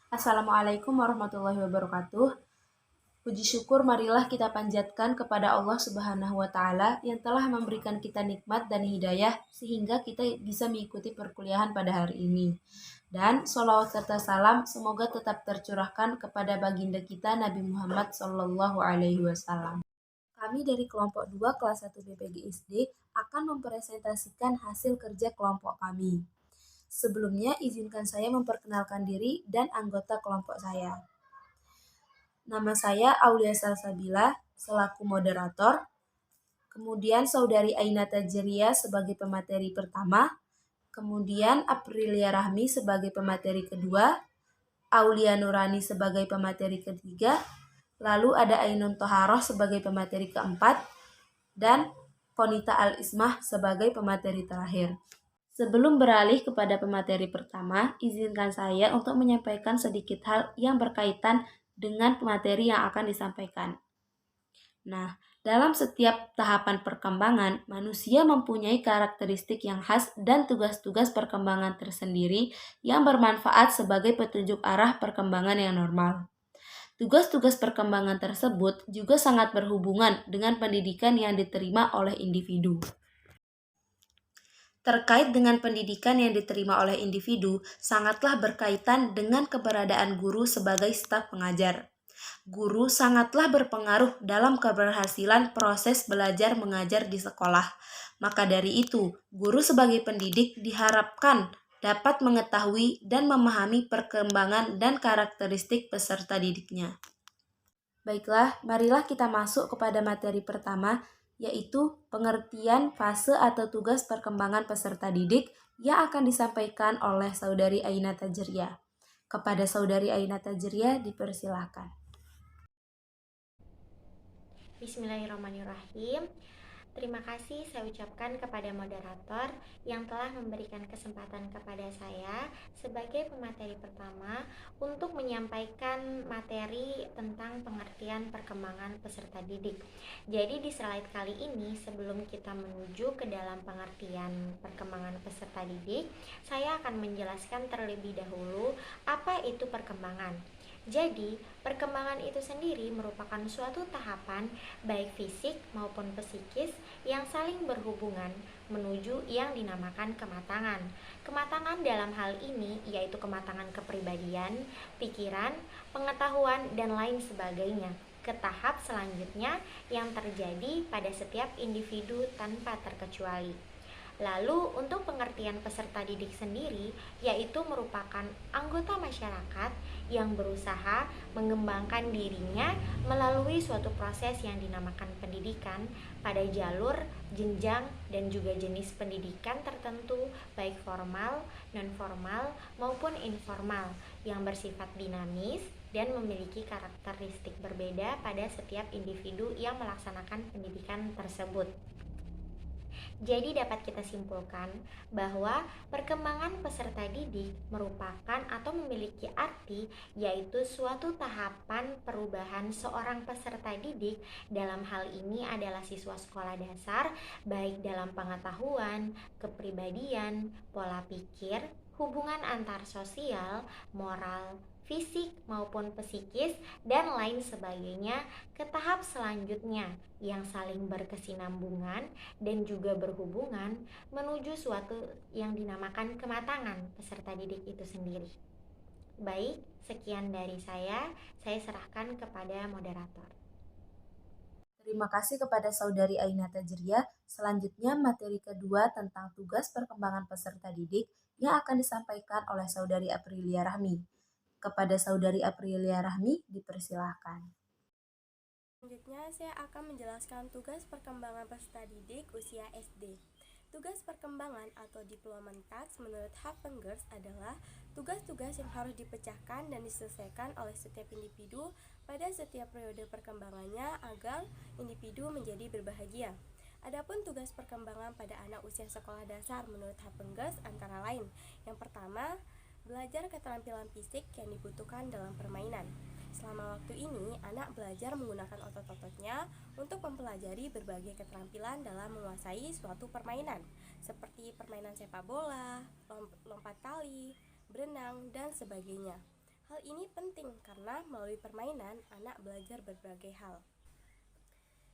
Assalamualaikum warahmatullahi wabarakatuh. Puji syukur marilah kita panjatkan kepada Allah Subhanahu wa Ta'ala yang telah memberikan kita nikmat dan hidayah sehingga kita bisa mengikuti perkuliahan pada hari ini. Dan sholawat serta salam semoga tetap tercurahkan kepada baginda kita Nabi Muhammad Sallallahu Alaihi Wasallam. Kami dari kelompok 2 kelas 1 BPGSD akan mempresentasikan hasil kerja kelompok kami. Sebelumnya, izinkan saya memperkenalkan diri dan anggota kelompok saya. Nama saya Aulia Salsabila selaku moderator, kemudian Saudari Aina Tajriya sebagai pemateri pertama, kemudian Aprilia Rahmi sebagai pemateri kedua, Aulia Nurani sebagai pemateri ketiga, lalu ada Ainun Toharoh sebagai pemateri keempat, dan Konita Al-Ismah sebagai pemateri terakhir. Sebelum beralih kepada pemateri pertama, izinkan saya untuk menyampaikan sedikit hal yang berkaitan dengan pemateri yang akan disampaikan. Nah, dalam setiap tahapan perkembangan, manusia mempunyai karakteristik yang khas dan tugas-tugas perkembangan tersendiri yang bermanfaat sebagai petunjuk arah perkembangan yang normal. Tugas-tugas perkembangan tersebut juga sangat berhubungan dengan pendidikan yang diterima oleh individu. Terkait dengan pendidikan yang diterima oleh individu, sangatlah berkaitan dengan keberadaan guru sebagai staf pengajar. Guru sangatlah berpengaruh dalam keberhasilan proses belajar mengajar di sekolah. Maka dari itu, guru sebagai pendidik diharapkan dapat mengetahui dan memahami perkembangan dan karakteristik peserta didiknya. Baiklah, marilah kita masuk kepada materi pertama, yaitu pengertian fase atau tugas perkembangan peserta didik yang akan disampaikan oleh Saudari Aina Tajriya. Kepada Saudari Aina Tajriya dipersilahkan. Bismillahirrahmanirrahim. Terima kasih saya ucapkan kepada moderator yang telah memberikan kesempatan kepada saya sebagai pemateri pertama untuk menyampaikan materi tentang pengertian perkembangan peserta didik. Jadi di slide kali ini, sebelum kita menuju ke dalam pengertian perkembangan peserta didik, saya akan menjelaskan terlebih dahulu apa itu perkembangan. Jadi, perkembangan itu sendiri merupakan suatu tahapan baik fisik maupun psikis yang saling berhubungan menuju yang dinamakan kematangan. Kematangan dalam hal ini yaitu kematangan kepribadian, pikiran, pengetahuan, dan lain sebagainya ke tahap selanjutnya yang terjadi pada setiap individu tanpa terkecuali. Lalu untuk pengertian peserta didik sendiri, yaitu merupakan anggota masyarakat yang berusaha mengembangkan dirinya melalui suatu proses yang dinamakan pendidikan pada jalur, jenjang, dan juga jenis pendidikan tertentu baik formal, non-formal, maupun informal yang bersifat dinamis dan memiliki karakteristik berbeda pada setiap individu yang melaksanakan pendidikan tersebut. Jadi dapat kita simpulkan bahwa perkembangan peserta didik merupakan atau memiliki arti yaitu suatu tahapan perubahan seorang peserta didik, dalam hal ini adalah siswa sekolah dasar, baik dalam pengetahuan, kepribadian, pola pikir, hubungan antar sosial, moral, fisik maupun psikis, dan lain sebagainya ke tahap selanjutnya yang saling berkesinambungan dan juga berhubungan menuju suatu yang dinamakan kematangan peserta didik itu sendiri. Baik, sekian dari saya serahkan kepada moderator. Terima kasih kepada Saudari Aina Tajriya. Selanjutnya materi kedua tentang tugas perkembangan peserta didik yang akan disampaikan oleh Saudari Aprilia Rahmi. Kepada Saudari Aprilia Rahmi dipersilahkan. Selanjutnya, saya akan menjelaskan tugas perkembangan peserta didik usia SD. Tugas perkembangan atau development task menurut Happengers adalah tugas-tugas yang harus dipecahkan dan diselesaikan oleh setiap individu pada setiap periode perkembangannya agar individu menjadi berbahagia. Adapun tugas perkembangan pada anak usia sekolah dasar menurut Happengers antara lain: yang pertama, belajar keterampilan fisik yang dibutuhkan dalam permainan. Selama waktu ini, anak belajar menggunakan otot-ototnya untuk mempelajari berbagai keterampilan dalam menguasai suatu permainan, seperti permainan sepak bola, lompat tali, berenang, dan sebagainya. Hal ini penting karena melalui permainan anak belajar berbagai hal.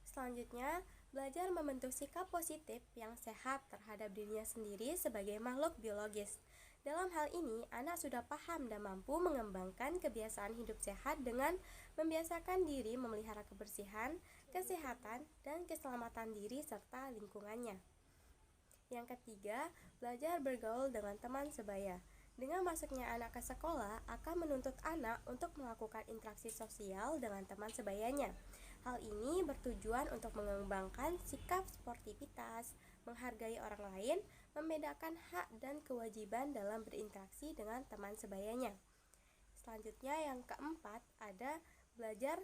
Selanjutnya, belajar membentuk sikap positif yang sehat terhadap dirinya sendiri sebagai makhluk biologis. Dalam hal ini, anak sudah paham dan mampu mengembangkan kebiasaan hidup sehat dengan membiasakan diri memelihara kebersihan, kesehatan, dan keselamatan diri serta lingkungannya. Yang ketiga, belajar bergaul dengan teman sebaya. Dengan masuknya anak ke sekolah akan menuntut anak untuk melakukan interaksi sosial dengan teman sebayanya. Hal ini bertujuan untuk mengembangkan sikap sportivitas, menghargai orang lain, membedakan hak dan kewajiban dalam berinteraksi dengan teman sebayanya. Selanjutnya yang keempat ada belajar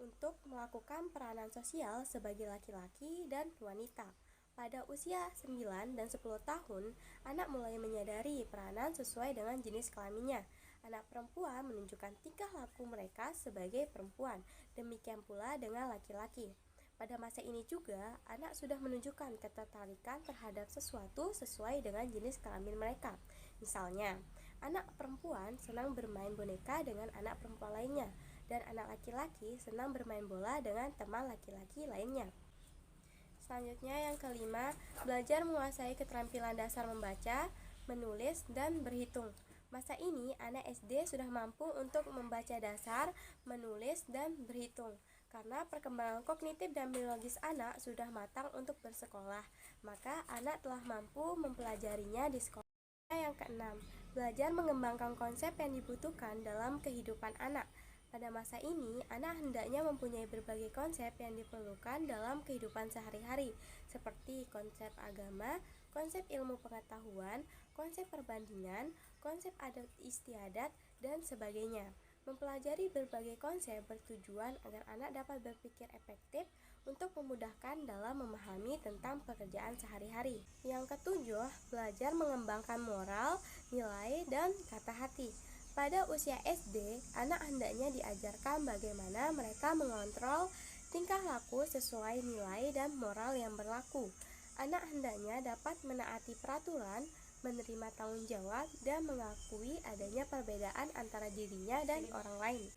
untuk melakukan peranan sosial sebagai laki-laki dan wanita. Pada usia 9 dan 10 tahun, anak mulai menyadari peranan sesuai dengan jenis kelaminnya. Anak perempuan menunjukkan tingkah laku mereka sebagai perempuan, demikian pula dengan laki-laki. Pada masa ini juga, anak sudah menunjukkan ketertarikan terhadap sesuatu sesuai dengan jenis kelamin mereka. Misalnya, anak perempuan senang bermain boneka dengan anak perempuan lainnya, dan anak laki-laki senang bermain bola dengan teman laki-laki lainnya. Selanjutnya yang kelima, belajar menguasai keterampilan dasar membaca, menulis, dan berhitung. Masa ini, anak SD sudah mampu untuk membaca dasar, menulis, dan berhitung. Karena perkembangan kognitif dan biologis anak sudah matang untuk bersekolah, maka anak telah mampu mempelajarinya di sekolah. Yang keenam, belajar mengembangkan konsep yang dibutuhkan dalam kehidupan anak. Pada masa ini, anak hendaknya mempunyai berbagai konsep yang diperlukan dalam kehidupan sehari-hari, seperti konsep agama, konsep ilmu pengetahuan, konsep perbandingan, konsep adat istiadat, dan sebagainya. Mempelajari berbagai konsep bertujuan agar anak dapat berpikir efektif untuk memudahkan dalam memahami tentang pekerjaan sehari-hari. Yang ketujuh, belajar mengembangkan moral, nilai, dan kata hati. Pada usia SD, anak hendaknya diajarkan bagaimana mereka mengontrol tingkah laku sesuai nilai dan moral yang berlaku. Anak hendaknya dapat menaati peraturan, menerima tanggung jawab, dan mengakui adanya perbedaan antara dirinya dan orang lain.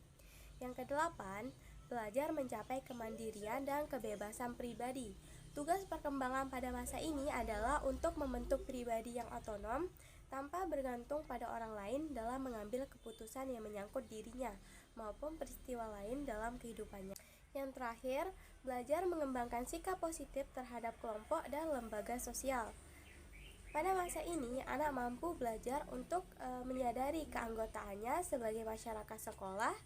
Yang kedelapan, belajar mencapai kemandirian dan kebebasan pribadi. Tugas perkembangan pada masa ini adalah untuk membentuk pribadi yang otonom, tanpa bergantung pada orang lain dalam mengambil keputusan yang menyangkut dirinya maupun peristiwa lain dalam kehidupannya. Yang terakhir, belajar mengembangkan sikap positif terhadap kelompok dan lembaga sosial. Pada masa ini, anak mampu belajar untuk menyadari keanggotaannya sebagai masyarakat sekolah.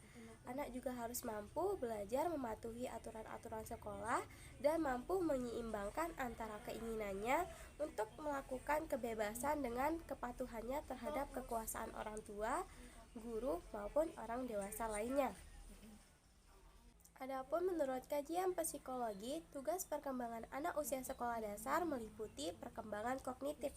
Anak juga harus mampu belajar mematuhi aturan-aturan sekolah dan mampu menyeimbangkan antara keinginannya untuk melakukan kebebasan dengan kepatuhannya terhadap kekuasaan orang tua, guru, maupun orang dewasa lainnya. Adapun menurut kajian psikologi, tugas perkembangan anak usia sekolah dasar meliputi perkembangan kognitif.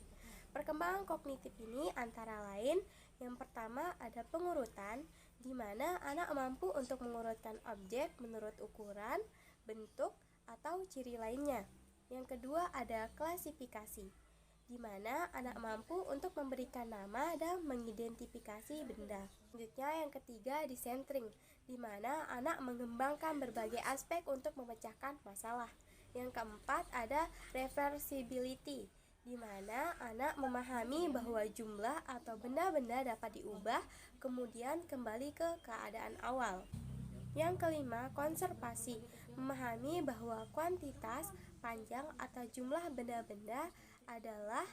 Perkembangan kognitif ini antara lain, yang pertama ada pengurutan, di mana anak mampu untuk mengurutkan objek menurut ukuran, bentuk, atau ciri lainnya. Yang kedua ada klasifikasi, di mana anak mampu untuk memberikan nama dan mengidentifikasi benda. Selanjutnya yang ketiga disentering, di mana anak mengembangkan berbagai aspek untuk memecahkan masalah. Yang keempat ada reversibility, di mana anak memahami bahwa jumlah atau benda-benda dapat diubah kemudian kembali ke keadaan awal. Yang kelima, konservasi, memahami bahwa kuantitas, panjang, atau jumlah benda-benda adalah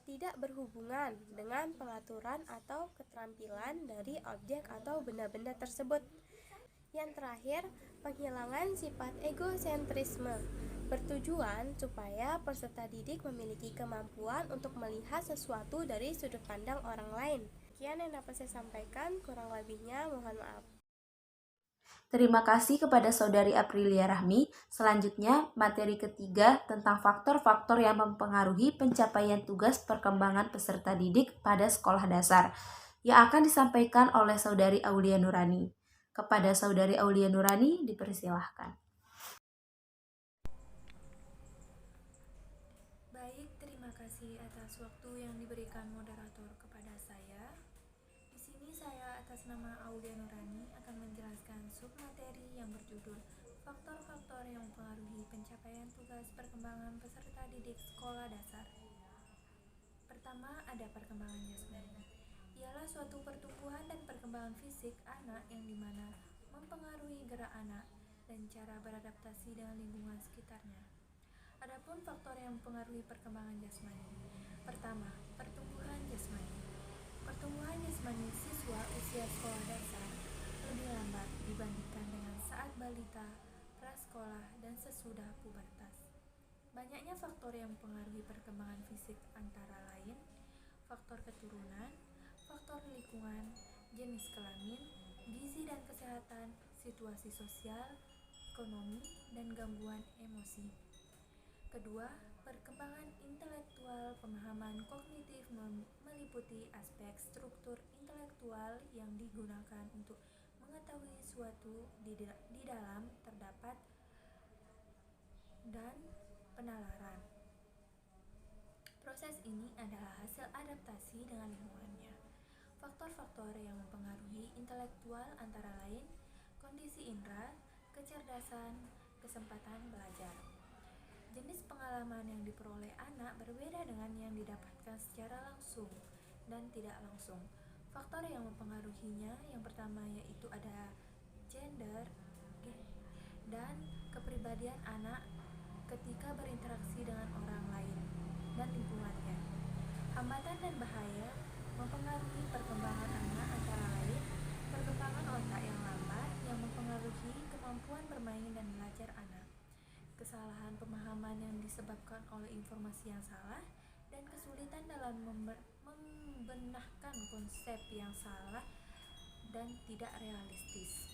tidak berhubungan dengan pengaturan atau keterampilan dari objek atau benda-benda tersebut. Yang terakhir, penghilangan sifat egosentrisme, bertujuan supaya peserta didik memiliki kemampuan untuk melihat sesuatu dari sudut pandang orang lain. Sekian yang dapat saya sampaikan, kurang lebihnya mohon maaf. Terima kasih kepada Saudari Aprilia Rahmi. Selanjutnya, materi ketiga tentang faktor-faktor yang mempengaruhi pencapaian tugas perkembangan peserta didik pada sekolah dasar, yang akan disampaikan oleh Saudari Aulia Nurani. Kepada Saudari Aulia Nurani, dipersilahkan. Baik, terima kasih atas waktu yang diberikan moderator kepada saya. Di sini saya atas nama Aulia Nurani akan menjelaskan submateri yang berjudul Faktor-faktor yang mempengaruhi pencapaian tugas perkembangan peserta didik sekolah dasar. Pertama, ada perkembangan jasmani. Ialah suatu pertumbuhan dan perkembangan fisik anak yang dimana mempengaruhi gerak anak dan cara beradaptasi dengan lingkungan sekitarnya. Adapun faktor yang mempengaruhi perkembangan jasmani. Pertama, pertumbuhan jasmani. Pertumbuhan jasmani siswa usia sekolah dasar lebih lambat dibandingkan dengan saat balita, prasekolah, dan sesudah pubertas. Banyaknya faktor yang mempengaruhi perkembangan fisik antara lain faktor keturunan, faktor lingkungan, jenis kelamin, gizi dan kesehatan, situasi sosial, ekonomi, dan gangguan emosi. Kedua, perkembangan intelektual. Pemahaman kognitif meliputi aspek struktur intelektual yang digunakan untuk mengetahui suatu di dalam terdapat dan penalaran. Proses ini adalah hasil adaptasi dengan lingkungannya. Faktor-faktor yang mempengaruhi intelektual antara lain kondisi indera, kecerdasan, kesempatan belajar. Jenis pengalaman yang diperoleh anak berbeda dengan yang didapatkan secara langsung dan tidak langsung. Faktor yang mempengaruhinya yang pertama yaitu ada gender dan kepribadian anak ketika berinteraksi dengan orang lain dan lingkungannya. Hambatan dan bahaya mempengaruhi perkembangan anak antara lain perkembangan otak yang lambat yang mempengaruhi kemampuan bermain dan belajar anak. Kesalahan pemahaman yang disebabkan oleh informasi yang salah dan kesulitan dalam membenahkan konsep yang salah dan tidak realistis.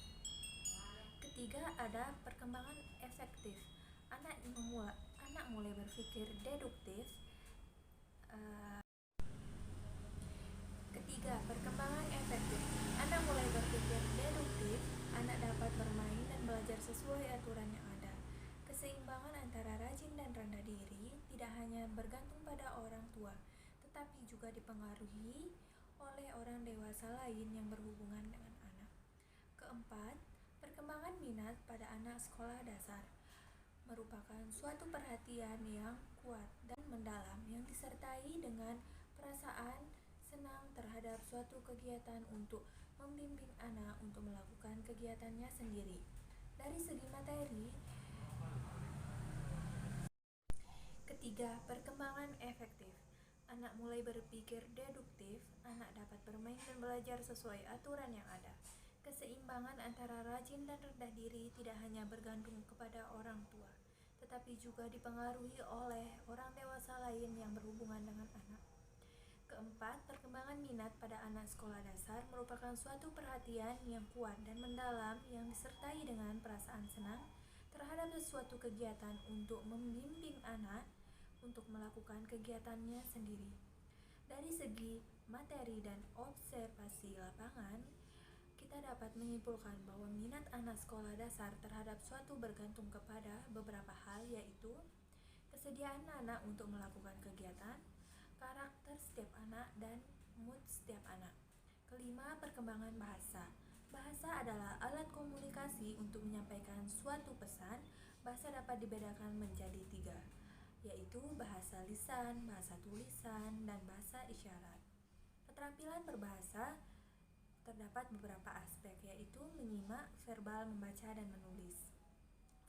Ketiga, ada perkembangan efektif. Anak mulai berpikir deduktif. Ketiga, perkembangan efektif. Anak mulai berpikir deduktif. Anak dapat bermain dan belajar sesuai aturan yang ada. Keseimbangan antara rajin dan rendah diri tidak hanya bergantung pada orang tua, tetapi juga dipengaruhi oleh orang dewasa lain yang berhubungan dengan anak. Keempat, perkembangan minat pada anak sekolah dasar merupakan suatu perhatian yang kuat dan mendalam yang disertai dengan perasaan senang terhadap suatu kegiatan untuk membimbing anak untuk melakukan kegiatannya sendiri. Dari segi materi, ketiga, perkembangan efektif. Anak mulai berpikir deduktif, anak dapat bermain dan belajar sesuai aturan yang ada. Keseimbangan antara rajin dan rendah diri tidak hanya bergantung kepada orang tua, tetapi juga dipengaruhi oleh orang dewasa lain yang berhubungan dengan anak. Keempat, perkembangan minat pada anak sekolah dasar merupakan suatu perhatian yang kuat dan mendalam yang disertai dengan perasaan senang terhadap sesuatu kegiatan untuk membimbing anak untuk melakukan kegiatannya sendiri. Dari segi materi dan observasi lapangan, kita dapat menyimpulkan bahwa minat anak sekolah dasar terhadap suatu bergantung kepada beberapa hal yaitu kesediaan anak untuk melakukan kegiatan, karakter setiap anak, dan mood setiap anak. Kelima, perkembangan bahasa. Bahasa adalah alat komunikasi untuk menyampaikan suatu pesan. Bahasa dapat dibedakan menjadi tiga, yaitu bahasa lisan, bahasa tulisan, dan bahasa isyarat. Keterampilan berbahasa terdapat beberapa aspek, yaitu menyimak, verbal, membaca, dan menulis.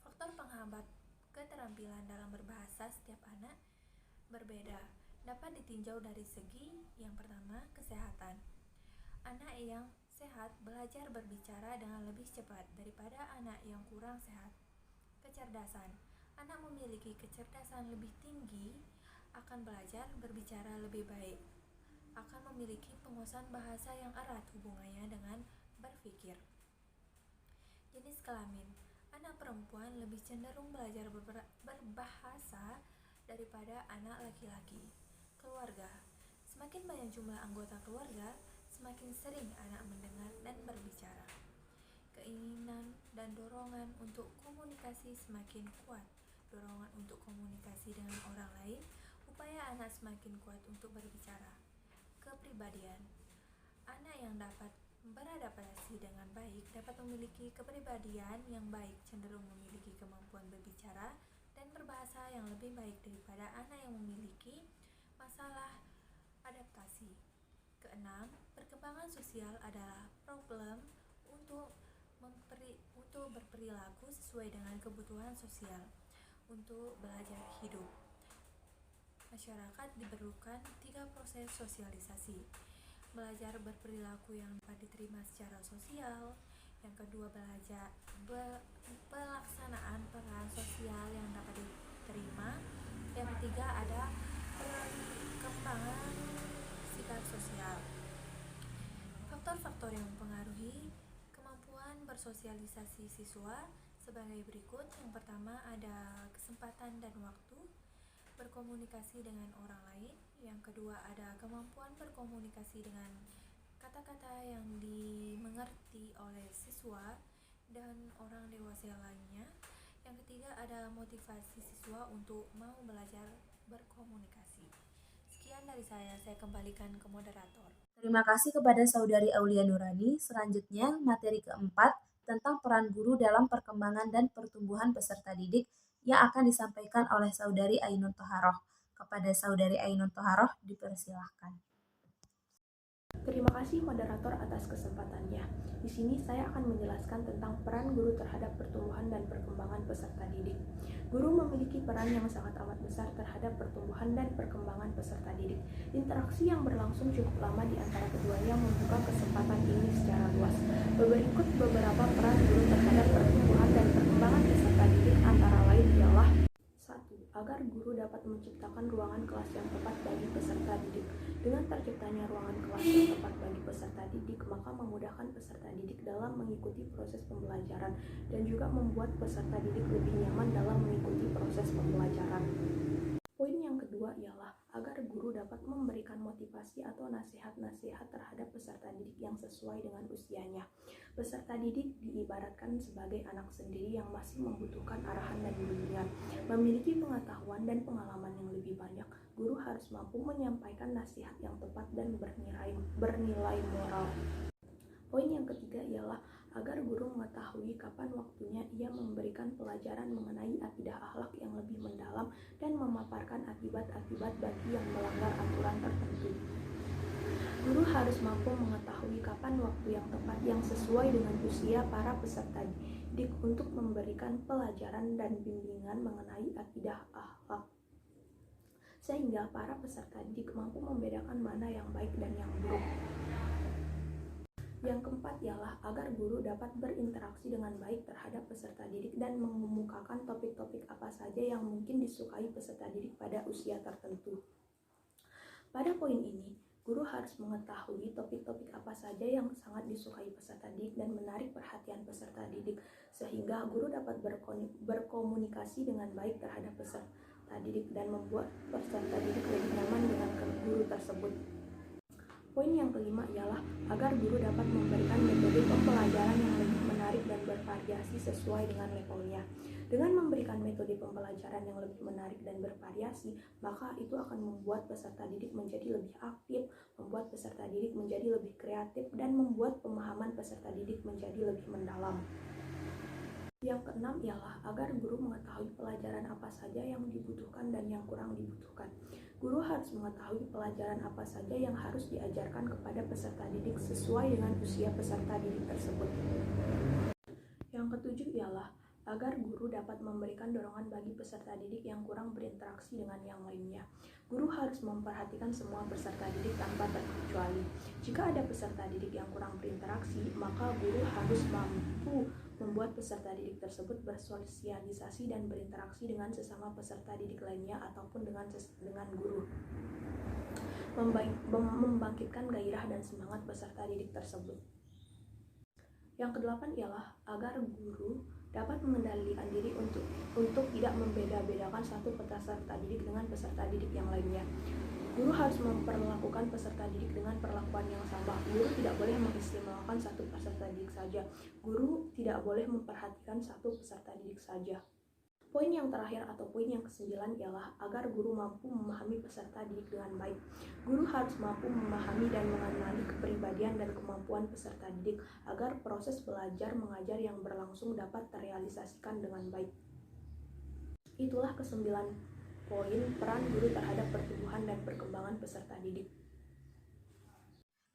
Faktor penghambat keterampilan dalam berbahasa setiap anak berbeda. Dapat ditinjau dari segi yang pertama, kesehatan. Anak yang sehat belajar berbicara dengan lebih cepat daripada anak yang kurang sehat. Kecerdasan. Anak memiliki kecerdasan lebih tinggi akan belajar berbicara lebih baik, akan memiliki penguasaan bahasa yang erat hubungannya dengan berpikir. Jenis kelamin. Anak perempuan lebih cenderung belajar berbahasa daripada anak laki-laki. Keluarga. Semakin banyak jumlah anggota keluarga, semakin sering anak mendengar dan berbicara. Keinginan dan dorongan untuk komunikasi semakin kuat. Dorongan untuk komunikasi dengan orang lain, upaya anak semakin kuat untuk berbicara. Kepribadian. Anak yang dapat beradaptasi dengan baik, dapat memiliki kepribadian yang baik, cenderung memiliki kemampuan berbicara dan berbahasa yang lebih baik daripada anak yang memiliki masalah adaptasi. Keenam, perkembangan sosial adalah problem untuk berperilaku sesuai dengan kebutuhan sosial untuk belajar hidup. Masyarakat diperlukan 3 proses sosialisasi. Belajar berperilaku yang dapat diterima secara sosial. Yang kedua, belajar pelaksanaan peran sosial yang dapat diterima. Yang ketiga, ada perkembangan sikap sosial. Faktor-faktor yang mempengaruhi kemampuan bersosialisasi siswa sebagai berikut. Yang pertama, ada kesempatan dan waktu berkomunikasi dengan orang lain. Yang kedua, ada kemampuan berkomunikasi dengan kata-kata yang dimengerti oleh siswa dan orang dewasa lainnya. Yang ketiga, ada motivasi siswa untuk mau belajar berkomunikasi. Sekian dari saya kembalikan ke moderator. Terima kasih kepada Saudari Aulia Nurani. Selanjutnya, materi keempat tentang peran guru dalam perkembangan dan pertumbuhan peserta didik yang akan disampaikan oleh Saudari Ainun Toharoh. Kepada Saudari Ainun Toharoh, dipersilahkan. Terima kasih moderator atas kesempatannya. Di sini saya akan menjelaskan tentang peran guru terhadap pertumbuhan dan perkembangan peserta didik. Guru memiliki peran yang sangat amat besar terhadap pertumbuhan dan perkembangan peserta didik. Interaksi yang berlangsung cukup lama di antara keduanya membuka kesempatan ini secara luas. Berikut beberapa peran guru terhadap pertumbuhan dan perkembangan peserta didik antara lain ialah: 1. Agar guru dapat menciptakan ruangan kelas yang tepat bagi peserta didik. Dengan terciptanya ruangan kelas yang tepat bagi peserta didik, maka memudahkan peserta didik dalam mengikuti proses pembelajaran dan juga membuat peserta didik lebih nyaman dalam mengikuti proses pembelajaran. Poin yang kedua ialah agar guru dapat memberikan motivasi atau nasihat-nasihat terhadap peserta didik yang sesuai dengan usianya. Peserta didik diibaratkan sebagai anak sendiri yang masih membutuhkan arahan dan bimbingan. Memiliki pengetahuan dan pengalaman yang lebih banyak, guru harus mampu menyampaikan nasihat yang tepat dan bernilai moral. Poin yang ketiga ialah agar guru mengetahui kapan waktunya ia memberikan pelajaran mengenai akidah akhlak yang lebih mendalam dan memaparkan akibat-akibat bagi yang melanggar aturan tertentu. Guru harus mampu mengetahui kapan waktu yang tepat yang sesuai dengan usia para peserta didik untuk memberikan pelajaran dan bimbingan mengenai akidah akhlak, sehingga para peserta didik mampu membedakan mana yang baik dan yang buruk. Yang keempat ialah agar guru dapat berinteraksi dengan baik terhadap peserta didik dan mengemukakan topik-topik apa saja yang mungkin disukai peserta didik pada usia tertentu. Pada poin ini, guru harus mengetahui topik-topik apa saja yang sangat disukai peserta didik dan menarik perhatian peserta didik, sehingga guru dapat berkomunikasi dengan baik terhadap peserta didik dan membuat peserta didik lebih nyaman dengan guru tersebut. Poin yang kelima ialah agar guru dapat memberikan metode pembelajaran yang lebih menarik dan bervariasi sesuai dengan levelnya. Dengan memberikan metode pembelajaran yang lebih menarik dan bervariasi, maka itu akan membuat peserta didik menjadi lebih aktif, membuat peserta didik menjadi lebih kreatif, dan membuat pemahaman peserta didik menjadi lebih mendalam. Yang keenam ialah agar guru mengetahui pelajaran apa saja yang dibutuhkan dan yang kurang dibutuhkan. Guru harus mengetahui pelajaran apa saja yang harus diajarkan kepada peserta didik sesuai dengan usia peserta didik tersebut. Yang ketujuh ialah agar guru dapat memberikan dorongan bagi peserta didik yang kurang berinteraksi dengan yang lainnya. Guru harus memperhatikan semua peserta didik tanpa terkecuali. Jika ada peserta didik yang kurang berinteraksi, maka guru harus mampu membuat peserta didik tersebut bersosialisasi dan berinteraksi dengan sesama peserta didik lainnya ataupun dengan guru. Membangkitkan gairah dan semangat peserta didik tersebut. Yang kedelapan ialah agar guru dapat mengendalikan diri untuk tidak membeda-bedakan satu peserta didik dengan peserta didik yang lainnya. Guru harus memperlakukan peserta didik dengan perlakuan yang sama. Guru tidak boleh mengistimewakan satu peserta didik saja. Guru tidak boleh memperhatikan satu peserta didik saja. Poin yang terakhir atau poin yang ke-9 ialah agar guru mampu memahami peserta didik dengan baik. Guru harus mampu memahami dan mengenali kepribadian dan kemampuan peserta didik agar proses belajar mengajar yang berlangsung dapat terrealisasikan dengan baik. Itulah ke-9 poin peran guru terhadap pertumbuhan dan perkembangan peserta didik.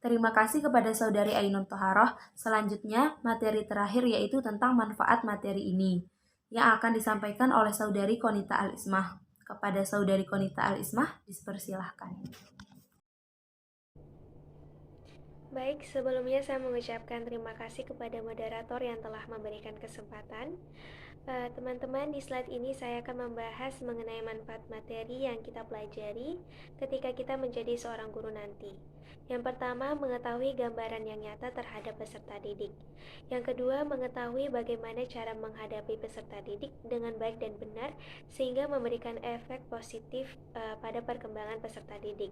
Terima kasih kepada Saudari Ainun Toharoh. Selanjutnya, materi terakhir yaitu tentang manfaat materi ini, yang akan disampaikan oleh Saudari Konita Al-Ismah. Kepada Saudari Konita Al-Ismah, dipersilahkan. Baik, sebelumnya saya mengucapkan terima kasih kepada moderator yang telah memberikan kesempatan. Teman-teman, di slide ini saya akan membahas mengenai manfaat materi yang kita pelajari ketika kita menjadi seorang guru nanti. Yang pertama, mengetahui gambaran yang nyata terhadap peserta didik. Yang kedua, mengetahui bagaimana cara menghadapi peserta didik dengan baik dan benar sehingga memberikan efek positif pada perkembangan peserta didik.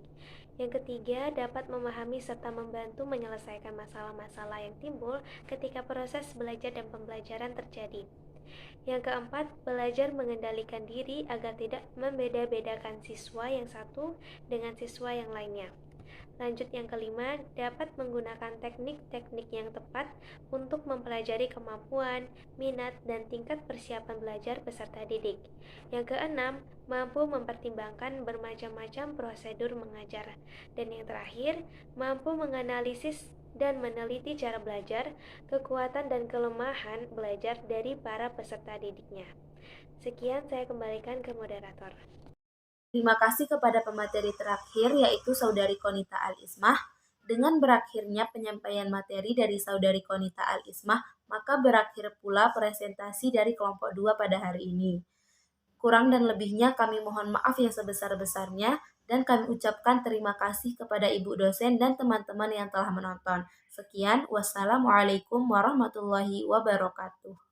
Yang ketiga, dapat memahami serta membantu menyelesaikan masalah-masalah yang timbul ketika proses belajar dan pembelajaran terjadi. Yang keempat, belajar mengendalikan diri agar tidak membeda-bedakan siswa yang satu dengan siswa yang lainnya. Lanjut yang kelima, dapat menggunakan teknik-teknik yang tepat untuk mempelajari kemampuan, minat, dan tingkat persiapan belajar peserta didik. Yang keenam, mampu mempertimbangkan bermacam-macam prosedur mengajar. Dan yang terakhir, mampu menganalisis dan meneliti cara belajar, kekuatan dan kelemahan belajar dari para peserta didiknya. Sekian, saya kembalikan ke moderator. Terima kasih kepada pemateri terakhir yaitu Saudari Konita Al-Ismah. Dengan berakhirnya penyampaian materi dari Saudari Konita Al-Ismah, maka berakhir pula presentasi dari kelompok 2 pada hari ini. Kurang dan lebihnya kami mohon maaf yang sebesar-besarnya dan kami ucapkan terima kasih kepada Ibu dosen dan teman-teman yang telah menonton. Sekian, wassalamualaikum warahmatullahi wabarakatuh.